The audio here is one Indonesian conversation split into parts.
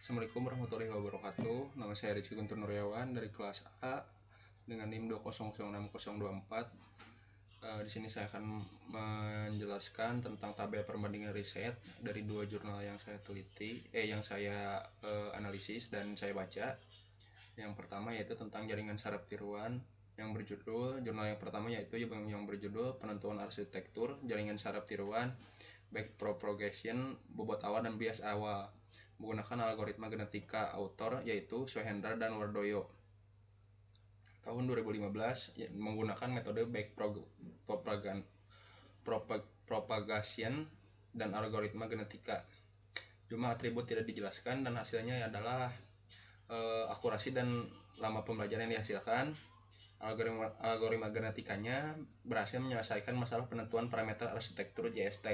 Assalamualaikum warahmatullahi wabarakatuh. Nama saya Rizky Guntur Nuryawan dari kelas A dengan NIM 2006024. Di sini saya akan menjelaskan tentang tabel perbandingan riset dari dua jurnal yang saya analisis dan saya baca. Yang pertama yaitu tentang jaringan saraf tiruan jurnal yang pertama yaitu yang berjudul Penentuan Arsitektur Jaringan Saraf Tiruan, Back Propagation, Bobot Awal dan Bias Awal menggunakan algoritma genetika. Autor yaitu Swehendra dan Wardoyo. Tahun 2015 menggunakan metode Back Propagation dan algoritma genetika. Jumlah atribut tidak dijelaskan dan hasilnya adalah akurasi dan lama pembelajaran yang dihasilkan. Algoritma genetikanya berhasil menyelesaikan masalah penentuan parameter arsitektur JST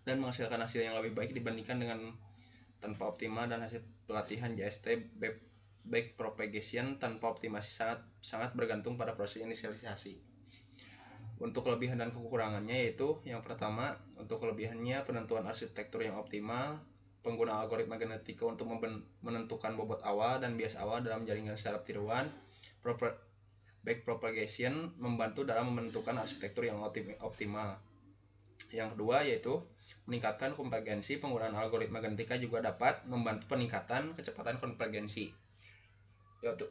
dan menghasilkan hasil yang lebih baik dibandingkan dengan tanpa optimal, dan hasil pelatihan JST back propagation tanpa optimasi sangat bergantung pada proses inisialisasi. Untuk kelebihan dan kekurangannya yaitu yang pertama, untuk kelebihannya penentuan arsitektur yang optimal, pengguna algoritma genetika untuk menentukan bobot awal dan bias awal dalam jaringan saraf tiruan. Back propagation membantu dalam menentukan arsitektur yang optimal. Yang kedua yaitu meningkatkan konvergensi. Penggunaan algoritma genetika juga dapat membantu peningkatan kecepatan konvergensi.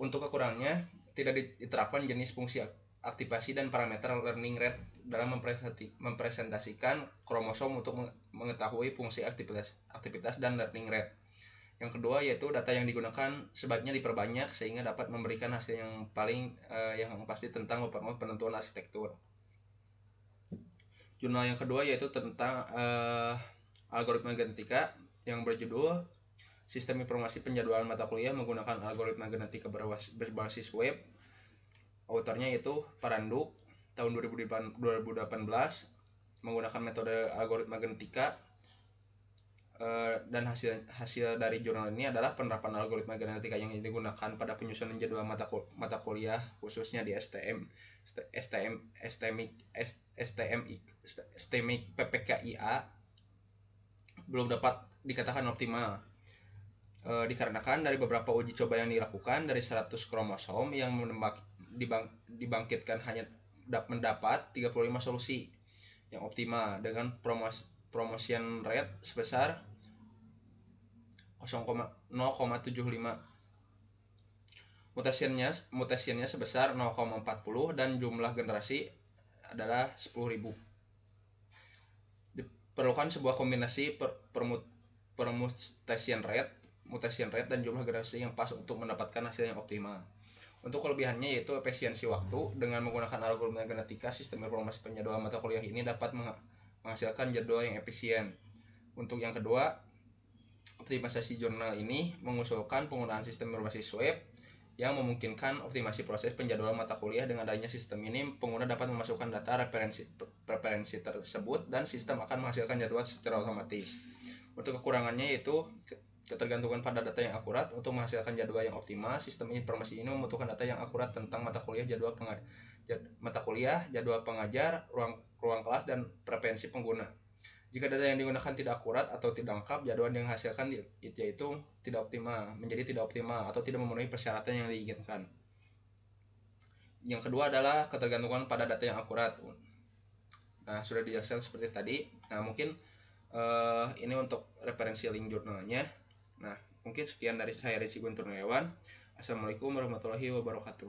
Untuk kekurangannya, tidak diterapkan jenis fungsi aktivasi dan parameter learning rate dalam mempresentasikan kromosom untuk mengetahui fungsi aktivitas dan learning rate. Yang kedua yaitu data yang digunakan sebaiknya diperbanyak sehingga dapat memberikan hasil yang pasti tentang penentuan arsitektur. Jurnal yang kedua yaitu tentang algoritma genetika yang berjudul Sistem Informasi Penjadwalan Mata Kuliah menggunakan algoritma genetika berbasis web. Autornya yaitu Paranduk tahun 2018 menggunakan metode algoritma genetika. Dan hasil dari jurnal ini adalah penerapan algoritma genetika yang digunakan pada penyusunan jadwal mata kuliah khususnya di STMIC PPKIA belum dapat dikatakan optimal, dikarenakan dari beberapa uji coba yang dilakukan dari 100 kromosom yang dibangkitkan hanya mendapat 35 solusi yang optimal dengan promotion rate sebesar 0,75, mutasinya sebesar 0,40 dan jumlah generasi adalah 10.000. Diperlukan sebuah kombinasi permutation rate dan jumlah generasi yang pas untuk mendapatkan hasil yang optimal. Untuk kelebihannya yaitu efisiensi waktu. Dengan menggunakan algoritma genetika, sistem informasi penjadwalan mata kuliah ini dapat menghasilkan jadwal yang efisien. Untuk yang kedua, optimalisasi jurnal ini mengusulkan penggunaan sistem berbasis web yang memungkinkan optimasi proses penjadwalan mata kuliah. Dengan adanya sistem ini, pengguna dapat memasukkan data referensi tersebut dan sistem akan menghasilkan jadwal secara otomatis. Untuk kekurangannya yaitu ketergantungan pada data yang akurat. Untuk menghasilkan jadwal yang optimal, sistem informasi ini membutuhkan data yang akurat tentang mata kuliah, jadwal pengajar, ruang kelas, dan preferensi pengguna. Jika data yang digunakan tidak akurat atau tidak lengkap, jadwal yang dihasilkan yaitu menjadi tidak optimal atau tidak memenuhi persyaratan yang diinginkan. Yang kedua adalah ketergantungan pada data yang akurat. Nah, sudah dijelaskan seperti tadi. Nah, mungkin ini untuk referensi link jurnalnya. Nah, mungkin sekian dari saya Rizky Guntur Nuryawan. Assalamualaikum warahmatullahi wabarakatuh.